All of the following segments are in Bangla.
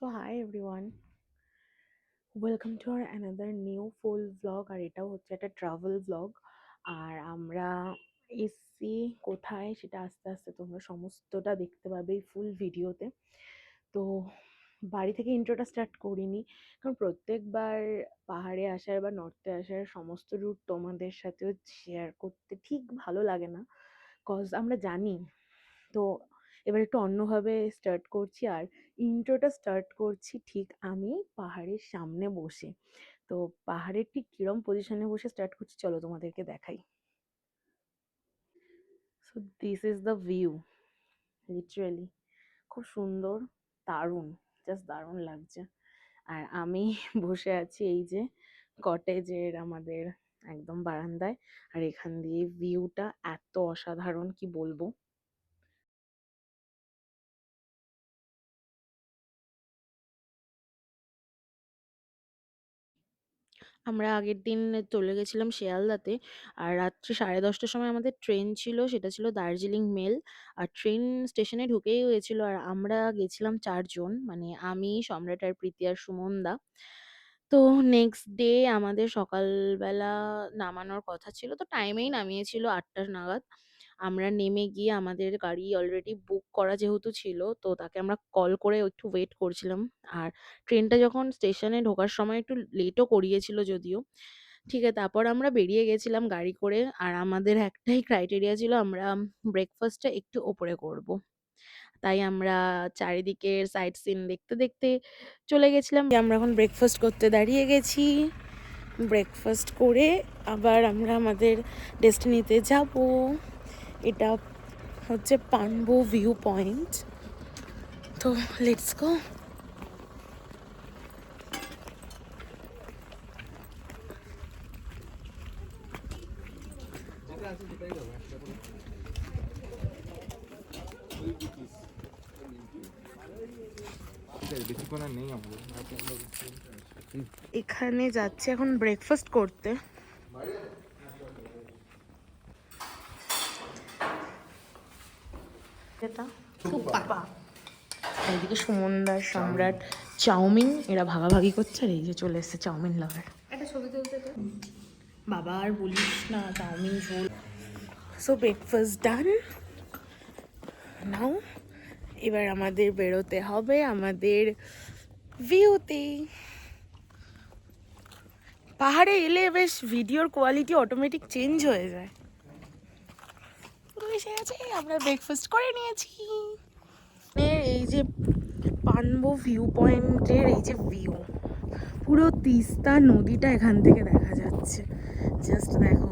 So hi everyone, welcome to our another new full vlog আর এটাও হচ্ছে একটা ট্রাভেল vlog। আর আমরা এসছি কোথায় সেটা আস্তে আস্তে তোমরা সমস্তটা দেখতে পাবে এই ফুল ভিডিওতে। তো বাড়ি থেকে ইন্ট্রোটা স্টার্ট করিনি, কারণ প্রত্যেকবার পাহাড়ে আসার বা নর্থে আসার সমস্ত রুট তোমাদের সাথেও শেয়ার করতে ঠিক ভালো লাগে না, কজ আমরা জানি। তো এবার একটু অন্যভাবে স্টার্ট করছি, আর ইন্ট্রোটা স্টার্ট করছি ঠিক আমি পাহাড়ের সামনে বসে। তো পাহাড়ের ঠিক কিরম পজিশনে বসে স্টার্ট করছি চলো তোমাদেরকে দেখাই। So this is the view, literally খুব সুন্দর, দারুণ, জাস্ট দারুণ লাগছে। আর আমি বসে আছি এই যে কটেজের আমাদের একদম বারান্দায়, আর এখান দিয়ে ভিউটা এত অসাধারণ কি বলবো। আমরা আগের দিন চলে গেছিলাম শিয়ালদাতে, আর রাত্রি 10:30টার সময় আমাদের ট্রেন ছিল, সেটা ছিল দার্জিলিং মেল। আর ট্রেন স্টেশনে ঢুকেই হয়েছিল, আর আমরা গেছিলাম 4 জন, মানে আমি, সম্রাট আর প্রীতি আর সুমন দা। তো নেক্সট ডে আমাদের সকালবেলা নামানোর কথা ছিল, তো টাইমেই নামিয়েছিল 8টা নাগাদ। আমরা নেমে গিয়ে আমাদের গাড়ি অলরেডি বুক করা যেহেতু ছিল, তো তাকে আমরা কল করে একটু ওয়েট করছিলাম। আর ট্রেনটা যখন স্টেশনে ঢোকার সময় একটু লেটও করিয়েছিল যদিও। ঠিক আছে, তারপর আমরা বেরিয়ে গেছিলাম গাড়ি করে, আর আমাদের একটাই ক্রাইটেরিয়া ছিল, আমরা ব্রেকফাস্টটা একটু ওপরে করব। তাই আমরা চারিদিকের সাইট সিন দেখতে দেখতে চলে গেছিলাম। আমরা এখন ব্রেকফাস্ট করতে দাঁড়িয়ে গেছি। ব্রেকফাস্ট করে আবার আমরা আমাদের ডেস্টিনিতে যাব। এটা হচ্ছে পানবো ভিউ পয়েন্ট। তো লেটস গো। এখানে যাচ্ছি এখন ব্রেকফাস্ট করতে। এটা থুপ্পা। এইদিকে সুমনদার সম্রাট চাউমিন এরা ভাগাভাগি করছে, আর এই যে চলে এসেছে চাউমিন লাভার। একটা ছবি তুলতে তো বাবা, আর বলিস না, চাউমিন ঝোল। সো ব্রেকফাস্ট ডান নাও। এবার আমাদের বেরোতে হবে আমাদের ভিউতে। পাহাড়ে এলে বেশ ভিডিওর কোয়ালিটি অটোমেটিক চেঞ্জ হয়ে যায়। পুরো এসে গেছে, আমরা ব্রেকফাস্ট করে নিয়েছি। এই যে পানবো ভিউ পয়েন্টের এই যে ভিউ, পুরো তিস্তা নদীটা এখান থেকে দেখা যাচ্ছে, জাস্ট দেখো।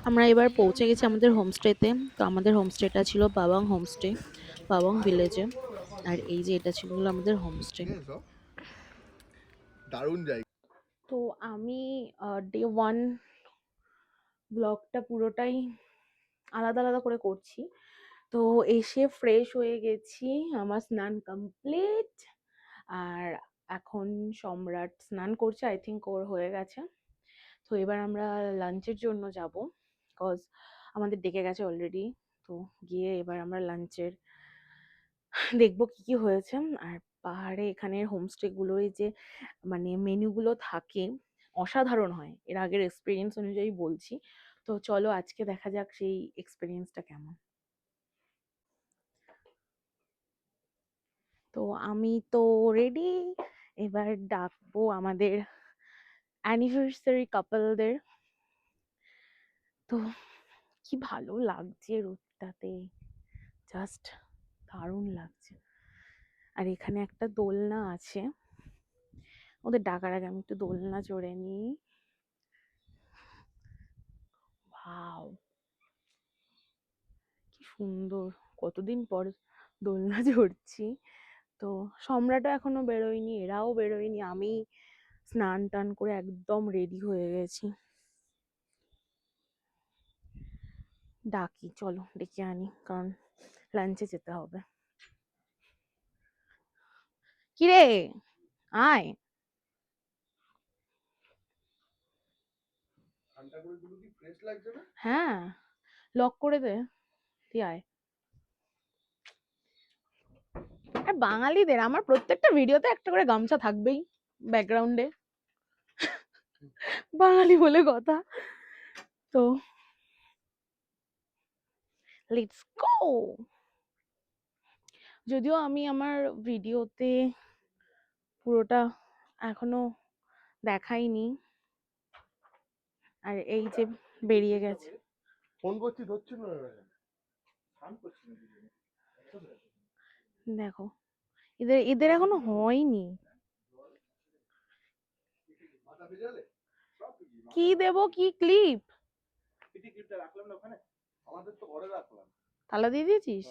আমরা এবার পৌঁছে গেছি আমাদের হোমস্টেতে। তো আমাদের হোমস্টেটা ছিল পাবাং হোমস্টে, পাবাং ভিলেজে। আর এই যে এটা ছিল হলো আমাদের হোমস্টে। দারুণ জায়গা। তো আমি ডে 1 ব্লগটা পুরোটাই আলাদা আলাদা করে করছি। তো এসে ফ্রেশ হয়ে গেছি, আমার স্নান কমপ্লিট। আর এখন সম্রাট স্নান করছে, আই থিঙ্ক ওর হয়ে গেছে। তো এবার আমরা লাঞ্চের জন্য যাব, কজ আমাদের ডেকে গেছে অলরেডি। তো গিয়ে এবার আমরা লাঞ্চের দেখবো কি কি হয়েছে। আর পাহাড়ে এখানের হোমস্টেগুলোর এই যে মানে মেনুগুলো থাকে অসাধারণ হয়, এর আগের এক্সপিরিয়েন্স অনুযায়ী বলছি। তো চলো আজকে দেখা যাক সেই এক্সপিরিয়েন্সটা কেমন। তো আমি তো রেডি, এবার ডাকবো আমাদের অ্যানিভার্সারি কাপলদের। তো কি ভালো লাগছে রোদটাতে, জাস্ট দারুণ লাগছে। আর এখানে একটা দোলনা আছে, ওদের ডাকার আগে আমি একটু দোলনা চড়ে নিই। ভাও, কি সুন্দর, কতদিন পর দোলনা চড়ছি। তো সম্রাটও এখনো বেরোয়নি, এরাও বেরোয়নি, আমি স্নান টান করে একদম রেডি হয়ে গেছি। ডাকি, চলো ডেকে আনি, কারণ লাঞ্চে যেতে হবে। কিরে, আয়। হ্যাঁ, লক করে দে, তুই আয়। বাঙালিদের আমার প্রত্যেকটা ভিডিওতে একটা করে গামছা থাকবেই ব্যাকগ্রাউন্ডে, বাঙালি বলে কথা। তো লেটস গো। যদিও আমি আমার ভিডিওতে পুরোটা এখনো দেখাইনি, আর এই যে বেরিয়ে গেছে। ফোন করছি ধরছিল না, দেখো এদের এদের এখনো হয়নি। কি দেবো, কি ক্লিপ? আমাদের তো ঘরে রাখলাম। তালা দিয়ে দিয়েছিস?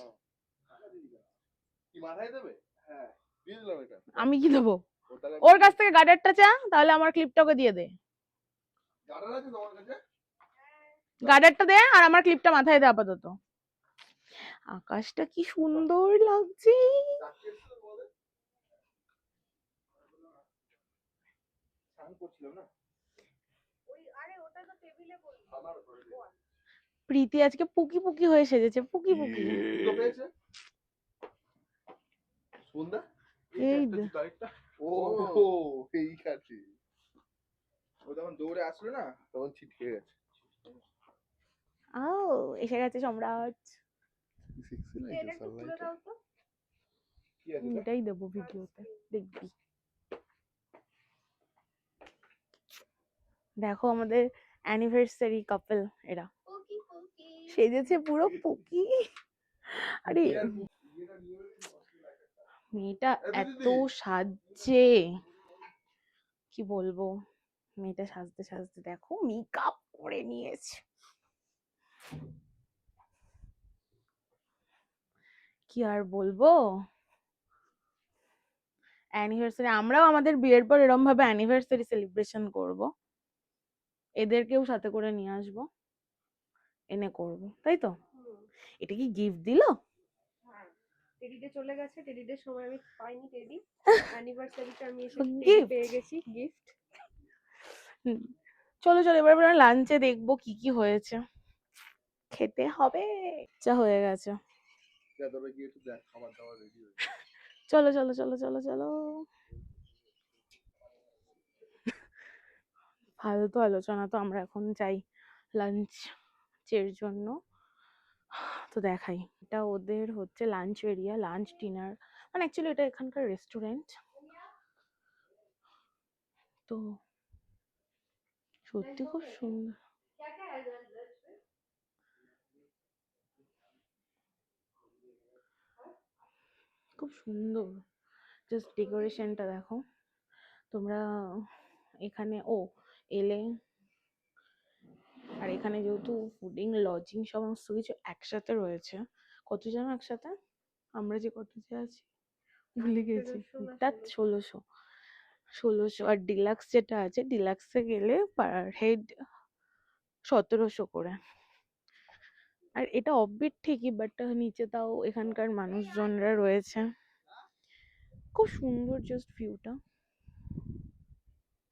কি মাথায় দেবে? হ্যাঁ দিয়ে দিলাম এটা। আমি কি দেবো? ওর কাছ থেকে গার্ডারটা চা, তাহলে আমার ক্লিপটাকে দিয়ে দে। গার্ডার আছে তোমার কাছে? গার্ডারটা দে আর আমার ক্লিপটা মাথায় দে আপাতত। আকাশটা কি সুন্দর লাগছে। প্রীতি আজকে পুকি পুকি হয়ে সেজেছে, পুকি পুকি। এই ও এই কাছে ও যখন দৌড়ে আসলো না তখন ছিটকে গেছে। এসে গেছে সম্রাট। এটাই দেবো ভিডিওতে, দেখবি। দেখো আমাদের অ্যানিভার্সারি কাপল, এরা সেজেছে পুরো পুকি। আরে মেয়েটা এত সাজছে, কি বলবো। মেয়েটা সাজতে সাজতে দেখো মেকআপ করে নিয়েছে, কি আর বলবো। অ্যানিভার্সারি, আমরাও আমাদের বিয়ের পর এরকম ভাবে অ্যানিভার্সারি সেলিব্রেশন করব, এদেরকেও সাথে করে নিয়ে আসবো, এনে করব, তাই তো? এটা কি গিফট দিলো? টেডিতে চলে গেছে, টেডিদের সময় আমি পাইনি টেডি, অ্যানিভার্সারিতে আমি এসে টেডি পেয়ে গেছি গিফট। চলো চলো এবার আমরা লাঞ্চে দেখবো কি কি হয়েছে, খেতে হবে, যা হয়ে গেছে। চলো চলো চলো চলো চলো, ফালতু আলোচনা তো, আমরা এখন যাই লাঞ্চের জন্য। তো দেখাই, এটা ওদের হচ্ছে লাঞ্চ এরিয়া, লাঞ্চ ডিনার, মানে অ্যাকচুয়ালি এটা এখানকার রেস্টুরেন্ট। তো সত্যি খুব সুন্দর, খুব সুন্দর, জাস্ট ডেকোরেশনটা দেখো তোমরা এখানে। এলে, আর এখানে যেহেতু ফুডিং লজিং সমস্ত কিছু একসাথে রয়েছে, কত জন একসাথে, আমরা যে কত যে আছি ভুলে গেছি, তা 1600 আর ডিলাক্স যেটা আছে, ডিলাক্সে গেলে পার হেড 1700 করে। আর এটা অফবিট ঠিকই, বাট নিচে তাও এখানকার মানুষজনরা রয়েছে, খুব সুন্দর জাস্ট ভিউটা।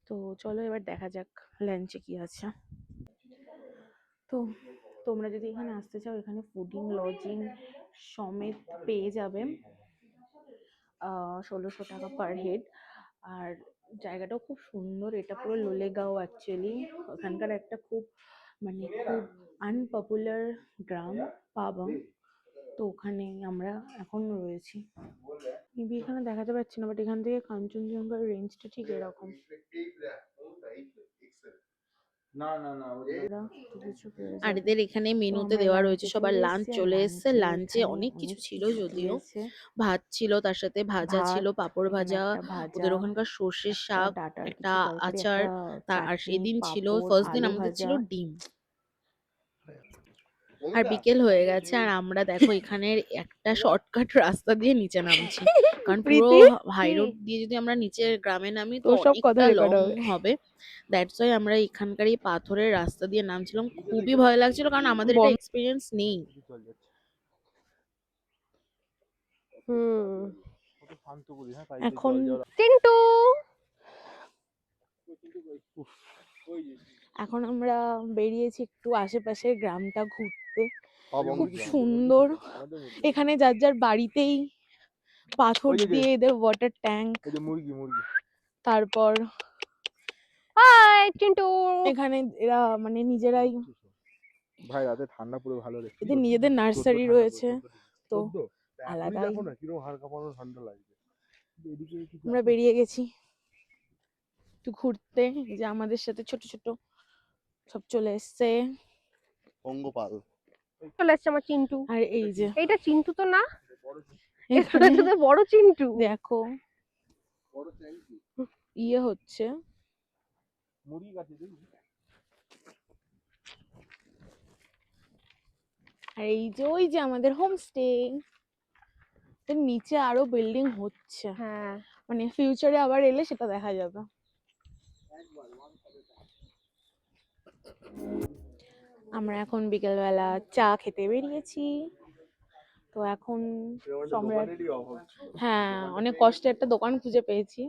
তো চলো এবার দেখা যাক লাঞ্চে কি আছে। তো তোমরা যদি এখানে আসতে চাও, এখানে ফুডিং লজিং সমেত পেয়ে যাবে 1600 টাকা পার হেড। আর জায়গাটাও খুব সুন্দর, এটা পুরো লোলেগাঁও অ্যাকচুয়ালি, ওখানকার একটা খুব খুব আনপপুলার গ্রাম পাবং। তো ওখানে আমরা এখন রয়েছি, মেবি এখানে দেখাতে পাচ্ছি না, বাট এখান থেকে কাঞ্চনজঙ্ঘার রেঞ্জটা ঠিক এরকম। আর এদের এখানে মেনুতে দেওয়া রয়েছে সবার লাঞ্চ চলে এসেছে, লাঞ্চে অনেক কিছু ছিল, যদিও ভাত ছিল, তার সাথে ভাজা ছিল, পাঁপড় ভাজা, ওদের ওখানকার সর্ষের শাক, একটা আচার, আর সেদিন ছিল ফার্স্ট দিন আমাদের ছিল ডিম। আর বিকেল হয়ে গেছে, আর আমরা দেখো এখানে একটা শর্টকাট রাস্তা দিয়ে নিচে নামছি, কারণ পুরো হাই রোড দিয়ে যদি আমরা নিচের গ্রামে নামি তো অনেকটা লং হবে। দ্যাটস ওয়াই আমরা এখানকার এই পাথরের রাস্তা দিয়ে নামছিলাম, খুবই ভয় লাগছিল, কারণ আমাদের এটা এক্সপিরিয়েন্স নেই। এখন টিন্টু, এখন আমরা বেরিয়েছি একটু আশেপাশের গ্রামটা ঘুরতে, খুব সুন্দর। এখানে যার যার বাড়িতেই পাথর ওই যে দিয়ে এদের ওয়াটার ট্যাঙ্ক, এই যে মুরগি মুরগি তারপর হাই চিন্টু। এখানে এরা মানে নিজেরাই ভাই রাতে ঠান্ডা পুরো ভালো রে। এদের নিজেদের নার্সারি রয়েছে, তো 14 এখনই আলাদাই। দেখো না কিরকম হাড় কাঁপানো ঠান্ডা লাগছে। এদিকে কিছু আমরা আছে? বেরিয়ে গেছি একটু ঘুরতে। এই যে আমাদের সাথে ছোট ছোট সব চলে এসছে, পঙ্গপাল। চলে এসছে আমার চিন্টু। আর এই যে এইটা চিন্টু তো না, এটা এখানে হচ্ছে তো বড় চিন্টু। দেখো বড় ট্যাঙ্কি ইয়ে হচ্ছে, মুরগি কাছে দেখি। আর এই যে ওই যে আমাদের হোমস্টে, এর নিচে আরো বিল্ডিং হচ্ছে, হ্যাঁ মানে ফিউচারে আবার এলে সেটা দেখা যাবে। আমরা এখন বিকেলবেলা চা খেতে বেরিয়েছি। তো এখন সম্রাট, দোকানেরই অভাব ছিল। হ্যাঁ অনেক কষ্টে একটা দোকান খুঁজে পেয়েছি,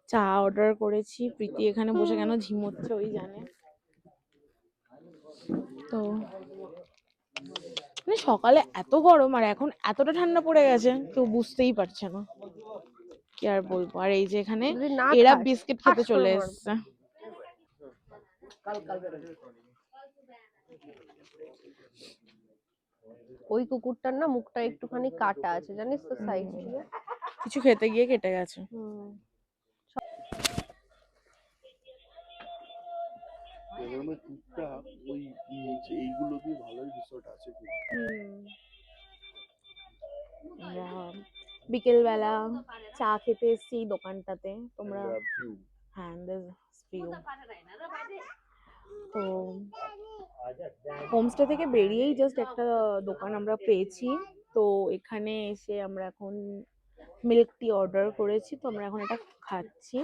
চা অর্ডার করেছি। প্রীতি এখানে বসে কেন ঝিমোচ্ছে ওই জানে। তো মানে সকালে এত গরম আর এখন এতটা ঠান্ডা পড়ে গেছে কেউ বুঝতেই পারছে না, কি আর বলবো। আর এই যে এখানে যদি না এরা খাস, বিস্কিট ঠাস খেতে করে চলে মারবো। এসছে। ওই কুকুরটার না মুখটা একটুখানি কাটা আছে জানিস তো, সাইড দিয়ে। কিছু খেতে গিয়ে কেটে গেছে। এবার টুকটাক ওই নিচে এইগুলো দিয়ে ভালোই রিসোর্ট আছে কিন্তু। আমরা বিকেলবেলা চা খেতে এসছি এই দোকানটাতে, তোমরা ভিউ হ্যাঁ ভিউ। তো হোমস্টে থেকে বেরিয়েই জাস্ট একটা দোকান আমরা পেয়েছি, তো এখানে এসে আমরা এখন মিল্ক টি অর্ডার করেছি, তো আমরা এখন এটা খাচ্ছি।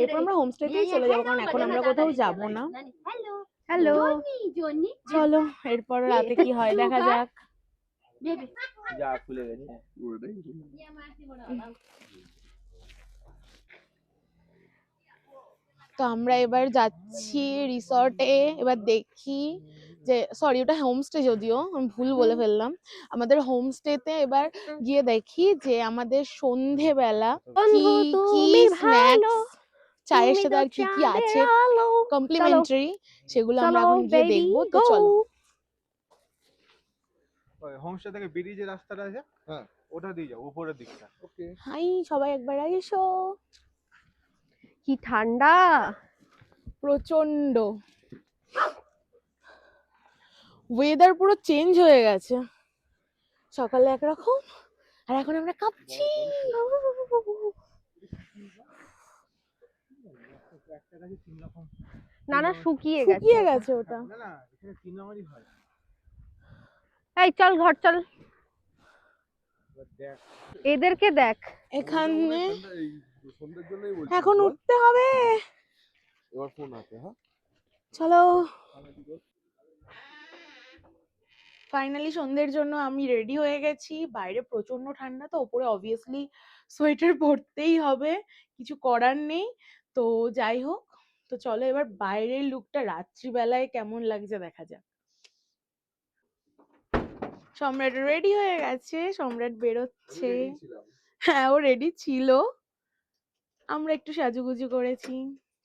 এরপর আমরা হোমস্টেতেই চলে যাবো কারণ এখন আমরা কোথাও যাব না। হ্যালো। চলো এরপর রাতে কি হয় দেখা যাক। যা খুলে গেছে পুরোটাই। তো আমরা এবার যাচ্ছি রিসর্টে, এবার দেখি যে সরি ওটা হোমস্টে, যদিও আমি ভুল বলে ফেললাম। আমাদের হোমস্টেতে এবার গিয়ে দেখি যে আমাদের সন্ধেবেলা কি বন্ধু কি তুমি ভালো, স্ন্যাক্স, চায়ের তুমি সাথে তো আর কি কি চাঁদের আছে আলো। কমপ্লিমেন্টারি, সেগুলো আমরা চলো এখন গিয়ে বেবি দেখবো। তো গো। চলো। হোমস্টে থেকে বেরিয়ে যে রাস্তাটা আছে হ্যাঁ ওটা দিয়ে যাও উপরের দিকটা। ওকে হাই সবাই একবার এসো। কি ঠান্ডা, প্রচন্ড ওয়েদার পুরো চেঞ্জ হয়ে গেছে, সকালে একরকম আর এখন আমরা কাঁপছি। একটা গাছে তিন রকম। না না শুকিয়ে গেছে শুকিয়ে ওটা। গেছে ওটা। না না এখানে তিন রকমই হয়। এই চল ঘর চল, এবার দেখ এদেরকে দেখ। এখানে এই সন্ধ্যের জন্যই বলছি এখন উঠতে হবে, এবার ফোন আছে হ্যাঁ। চলো। ফাইনালি সন্ধ্যের জন্য আমি রেডি হয়ে গেছি। বাইরে প্রচন্ড ঠান্ডা, তো ওপরে অবভিয়াসলি সোয়েটার পরতেই হবে, কিছু করার নেই। তো যাই হোক, তো চলো এবার বাইরের লুকটা রাত্রিবেলায় কেমন লাগছে দেখা যাক। সম্রাট রেডি হয়ে গেছে, সম্রাট বেরোচ্ছে। হ্যাঁ ও রেডি ছিল, আমরা একটু সাজুগুজু করেছি।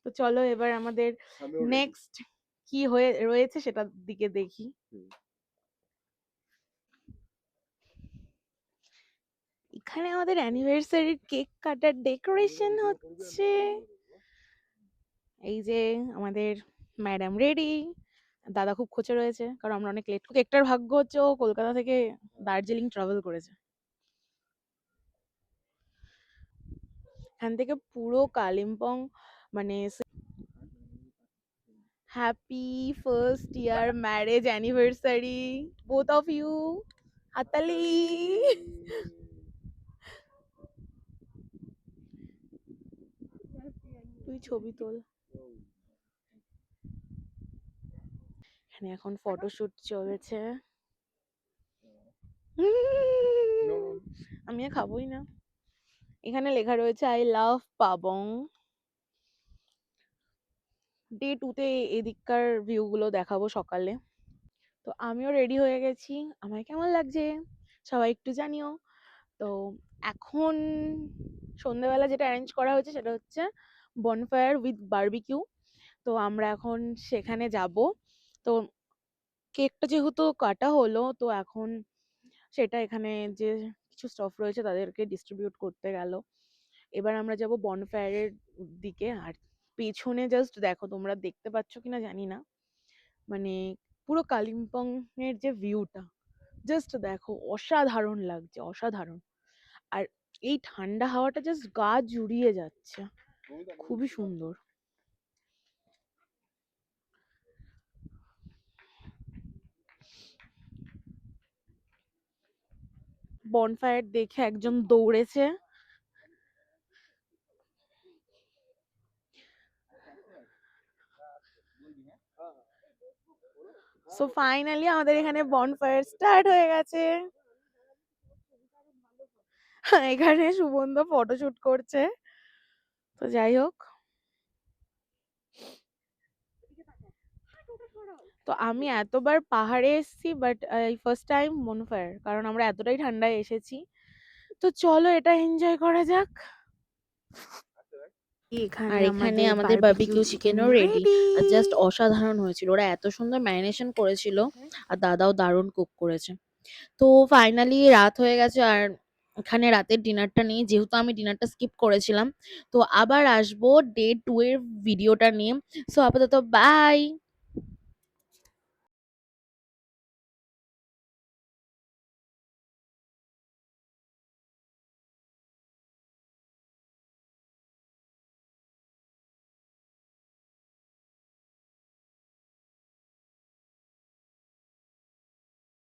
তো চলো এবার আমাদের নেক্সট কি হয়ে রয়েছে সেটার দিকে দেখি। এখানে আমাদের অ্যানিভার্সারির কেক কাটার ডেকোরেশন হচ্ছে। এই যে আমাদের ম্যাডাম রেডি, দাদা খুব খোঁচে রয়েছে কারণ আমরা অনেক লেট। কেকটার ভাগ্য হচ্ছে ও কলকাতা থেকে দার্জিলিং ট্রাভেল করেছে, এখান থেকে পুরো কালিম্পং মানে। Happy first year marriage anniversary both of you, হাতালি। তুই ছবি তোল। এখানে এখন ফটোশুট চলছে। আমি আর খাবোই না। এখানে লেখা রয়েছে আই লাভ পাবং। ডে 2 তে এদিককার ভিউ গুলো দেখাবো সকালে। তো আমিও রেডি হয়ে গেছি, আমায় কেমন লাগছে সবাই একটু জানিও। তো এখন সন্ধ্যেবেলা যেটা অ্যারেঞ্জ করা হয়েছে সেটা হচ্ছে বনফায়ার উইথ বারবিকিউ। তো আমরা এখন সেখানে যাব। তো কেকটা যেহেতু কাটা হলো, তো এখন সেটা এখানে যে কিছু স্টাফ রয়েছে তাদেরকে ডিস্ট্রিবিউট করতে গেল। এবার আমরা যাব বনফায়ারের দিকে। আর পেছনে জাস্ট দেখো, তোমরা দেখতে পাচ্ছ কিনা জানি না, মানে পুরো কালিম্পং এর যে ভিউটা জাস্ট দেখো, অসাধারণ লাগছে, অসাধারণ। আর এই ঠান্ডা হাওয়াটা জাস্ট গা জুড়িয়ে যাচ্ছে, খুবই সুন্দর। বনফায়ার দেখে একজন দৌড়েছে। সো ফাইনালি আমাদের এখানে বনফায়ার স্টার্ট হয়ে গেছে। এখানে সুবন্ধ ফটোশুট করছে। তো যাই হোক, তো আমি এতবার পাহাড়ে এসেছি, বাট এই ফার্স্ট টাইম বনফায়ার, কারণ আমরা এতটাই ঠান্ডায় এসেছি। তো চলো এটা এনজয় করা যাক। আর এখানে আমাদের বারবিকিউ চিকেনও রেডি। আর জাস্ট অসাধারণ হয়েছিল, ওরা এত সুন্দর ম্যারিনেশন করেছিল, আর দাদাও দারুণ কুক করেছে। তো ফাইনালি রাত হয়ে গেছে, আর এখানে রাতের ডিনারটা নেই, যেহেতু আমি ডিনারটা স্কিপ করেছিলাম। তো আবার আসবো ডে 2 এর ভিডিওটা নিয়ে। সো আপাতত বাই।